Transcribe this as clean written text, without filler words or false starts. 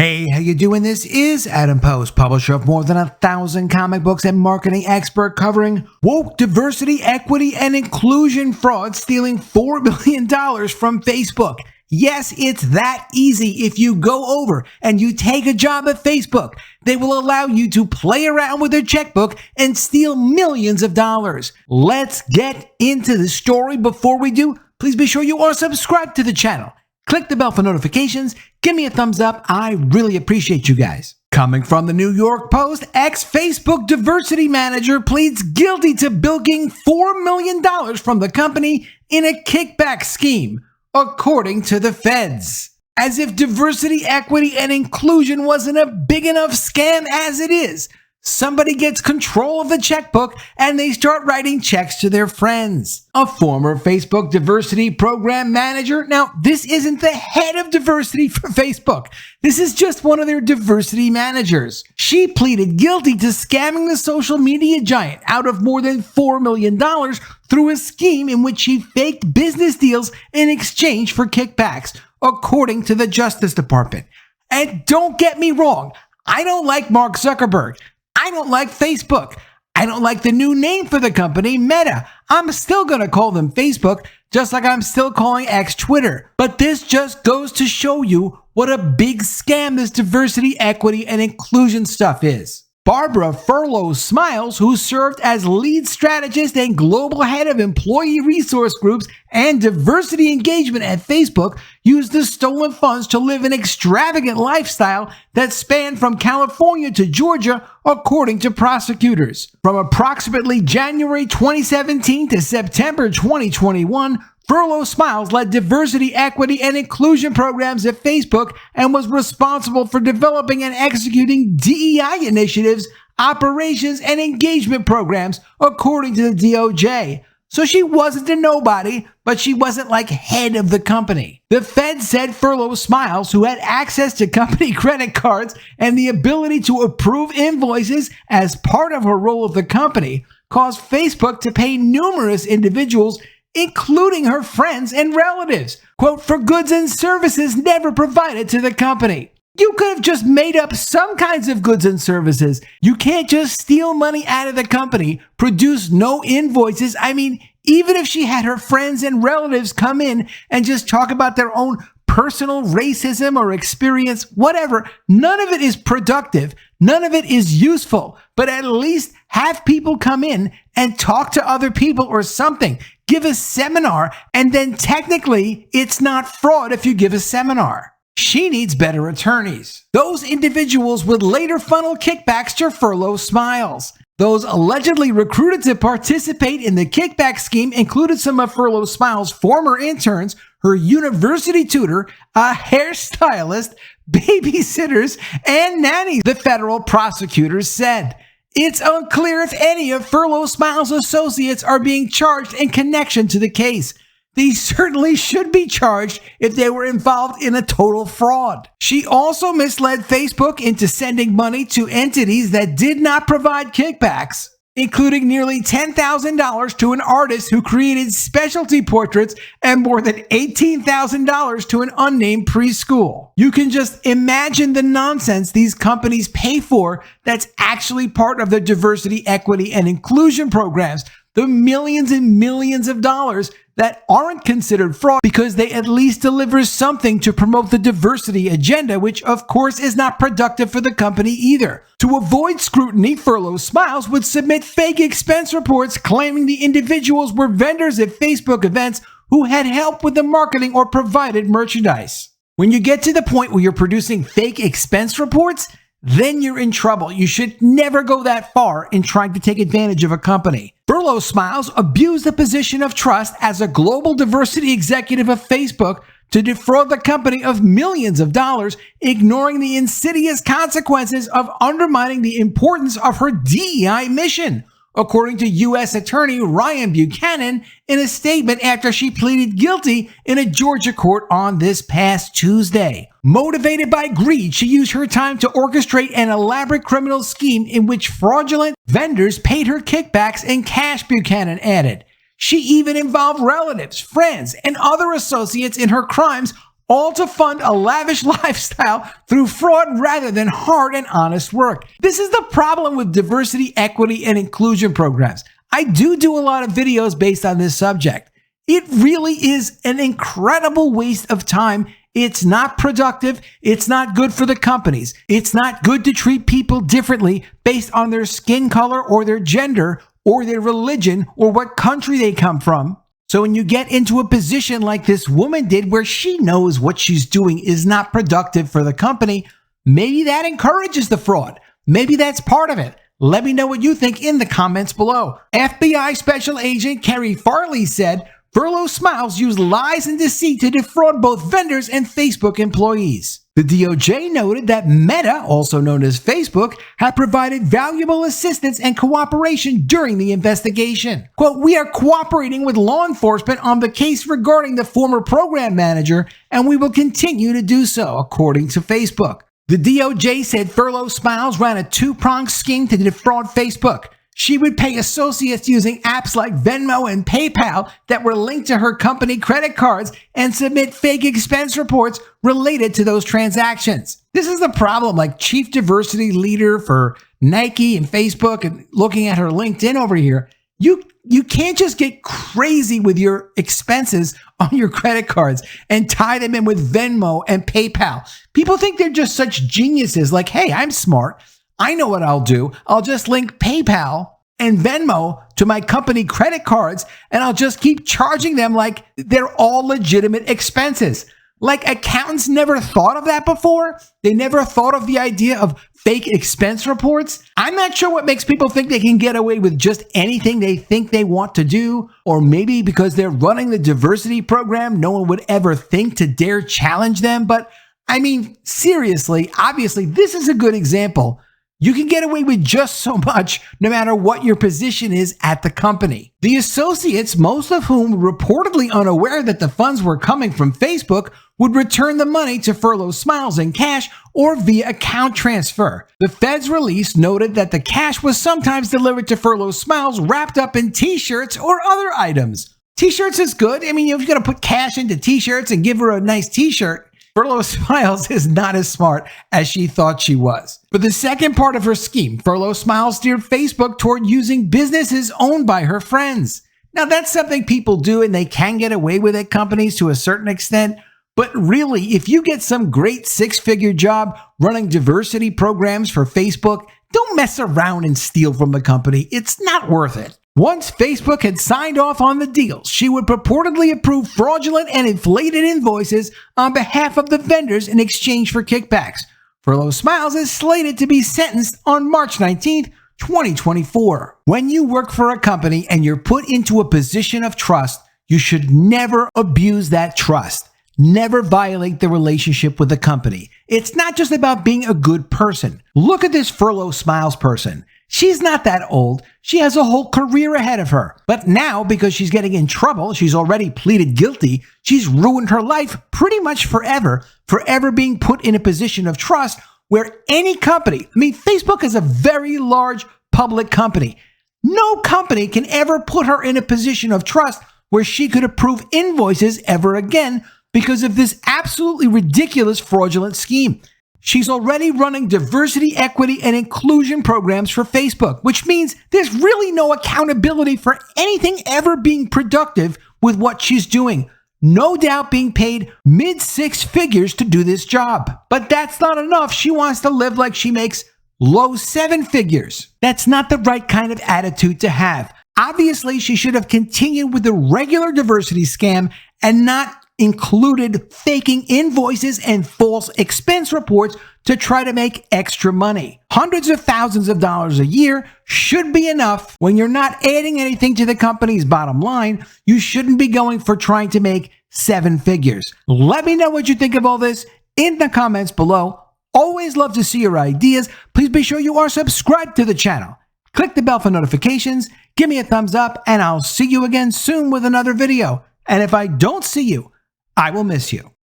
Hey, how you doing? This is Adam Post, publisher of more than 1,000 comic books and marketing expert covering woke diversity, equity, and inclusion fraud stealing $4 billion from Facebook. Yes, it's that easy. If you go over and you take a job at Facebook, they will allow you to play around with their checkbook and steal millions of dollars. Let's get into the story. Before we do, please be sure you are subscribed to the channel. Click the bell for notifications. Give me a thumbs up. I really appreciate you guys. Coming from the New York Post, ex-Facebook diversity manager pleads guilty to bilking $4 million from the company in a kickback scheme, according to the feds. As if diversity, equity, and inclusion wasn't a big enough scam as it is. Somebody gets control of the checkbook and they start writing checks to their friends. A former Facebook diversity program manager. Now, this isn't the head of diversity for Facebook. This is just one of their diversity managers. She pleaded guilty to scamming the social media giant out of more than $4 million through a scheme in which she faked business deals in exchange for kickbacks, according to the Justice Department. And don't get me wrong, I don't like Mark Zuckerberg. I don't like Facebook. I don't like the new name for the company, Meta. I'm still going to call them Facebook, just like I'm still calling X Twitter. But this just goes to show you what a big scam this diversity, equity, and inclusion stuff is. Barbara Furlow-Smiles, who served as lead strategist and global head of employee resource groups and diversity engagement at Facebook, used the stolen funds to live an extravagant lifestyle that spanned from California to Georgia, according to prosecutors. From approximately January 2017 to September 2021, Furlow-Smiles led diversity, equity, and inclusion programs at Facebook and was responsible for developing and executing DEI initiatives, operations, and engagement programs, according to the DOJ. So she wasn't a nobody, but she wasn't like head of the company. The Fed said Furlow-Smiles, who had access to company credit cards and the ability to approve invoices as part of her role of the company, caused Facebook to pay numerous individuals, including her friends and relatives, quote, for goods and services never provided to the company. You could have just made up some kinds of goods and services. You can't just steal money out of the company, produce no invoices. I mean, even if she had her friends and relatives come in and just talk about their own personal racism or experience, whatever, none of it is productive. None of it is useful, but at least have people come in and talk to other people or something. Give a seminar, and then technically it's not fraud if you give a seminar. She needs better attorneys. Those individuals would later funnel kickbacks to Furlow-Smiles. Those allegedly recruited to participate in the kickback scheme included some of Furlow-Smiles' former interns, her university tutor, a hairstylist, babysitters, and nannies, the federal prosecutors said. It's unclear if any of Furlow-Smiles' associates are being charged in connection to the case. They certainly should be charged if they were involved in a total fraud. She also misled Facebook into sending money to entities that did not provide kickbacks, including nearly $10,000 to an artist who created specialty portraits and more than $18,000 to an unnamed preschool. You can just imagine the nonsense these companies pay for that's actually part of their diversity, equity, and inclusion programs. The millions and millions of dollars that aren't considered fraud because they at least deliver something to promote the diversity agenda, which of course is not productive for the company either. To avoid scrutiny, Furlow-Smiles would submit fake expense reports claiming the individuals were vendors at Facebook events who had helped with the marketing or provided merchandise. When you get to the point where you're producing fake expense reports, then you're in trouble. You should never go that far in trying to take advantage of a company. Furlow-Smiles abused the position of trust as a global diversity executive of Facebook to defraud the company of millions of dollars, ignoring the insidious consequences of undermining the importance of her DEI mission, according to U.S. Attorney Ryan Buchanan in a statement after she pleaded guilty in a Georgia court on this past Tuesday. Motivated by greed, she used her time to orchestrate an elaborate criminal scheme in which fraudulent vendors paid her kickbacks and cash, Buchanan added. She even involved relatives, friends, and other associates in her crimes, all to fund a lavish lifestyle through fraud rather than hard and honest work. This is the problem with diversity, equity, and inclusion programs. I do a lot of videos based on this subject. It really is an incredible waste of time. It's not productive. It's not good for the companies. It's not good to treat people differently based on their skin color or their gender or their religion or what country they come from. So when you get into a position like this woman did, where she knows what she's doing is not productive for the company, maybe that encourages the fraud. Maybe that's part of it. Let me know what you think in the comments below. FBI Special Agent Kerry Farley said, Furlow-Smiles used lies and deceit to defraud both vendors and Facebook employees. The DOJ noted that Meta, also known as Facebook, had provided valuable assistance and cooperation during the investigation. Quote, "We are cooperating with law enforcement on the case regarding the former program manager, and we will continue to do so," according to Facebook. The DOJ said Furlow-Smiles ran a two-pronged scheme to defraud Facebook. She would pay associates using apps like Venmo and PayPal that were linked to her company credit cards and submit fake expense reports related to those transactions. This is the problem, like chief diversity leader for Nike and Facebook, and looking at her LinkedIn over here, you can't just get crazy with your expenses on your credit cards and tie them in with Venmo and PayPal. People think they're just such geniuses, like, hey, I'm smart. I know what I'll do. I'll just link PayPal and Venmo to my company credit cards, and I'll just keep charging them like they're all legitimate expenses. Like, accountants never thought of that before? They never thought of the idea of fake expense reports? I'm not sure what makes people think they can get away with just anything they think they want to do, or maybe because they're running the diversity program, no one would ever think to dare challenge them. But I mean, seriously, obviously, this is a good example. You can get away with just so much no matter what your position is at the company. The associates, most of whom were reportedly unaware that the funds were coming from Facebook, would return the money to Furlow-Smiles in cash or via account transfer. The Fed's release noted that the cash was sometimes delivered to Furlow-Smiles wrapped up in t-shirts or other items. T-shirts is good. I mean, if you're going to put cash into t-shirts and give her a nice t-shirt, Furlow-Smiles is not as smart as she thought she was. For the second part of her scheme, Furlow-Smiles steered Facebook toward using businesses owned by her friends. Now, that's something people do, and they can get away with it, companies, to a certain extent. But really, if you get some great six-figure job running diversity programs for Facebook, don't mess around and steal from the company. It's not worth it. Once Facebook had signed off on the deals, she would purportedly approve fraudulent and inflated invoices on behalf of the vendors in exchange for kickbacks. Furlow-Smiles is slated to be sentenced on March 19th, 2024. When you work for a company and you're put into a position of trust, you should never abuse that trust. Never violate the relationship with the company. It's not just about being a good person. Look at this Furlow-Smiles person. She's not that old. She has a whole career ahead of her. But now, because she's getting in trouble, she's already pleaded guilty, she's ruined her life pretty much forever being put in a position of trust where any company, I mean, Facebook is a very large public company. No company can ever put her in a position of trust where she could approve invoices ever again because of this absolutely ridiculous fraudulent scheme. She's already running diversity, equity, and inclusion programs for Facebook, which means there's really no accountability for anything ever being productive with what she's doing. No doubt being paid mid-six figures to do this job. But that's not enough. She wants to live like she makes low seven figures. That's not the right kind of attitude to have. Obviously, she should have continued with the regular diversity scam and not included faking invoices and false expense reports to try to make extra money. Hundreds of thousands of dollars a year should be enough. When you're not adding anything to the company's bottom line, you shouldn't be going for trying to make seven figures. Let me know what you think of all this in the comments below. Always love to see your ideas. Please be sure you are subscribed to the channel. Click the bell for notifications, give me a thumbs up, and I'll see you again soon with another video. And if I don't see you, I will miss you.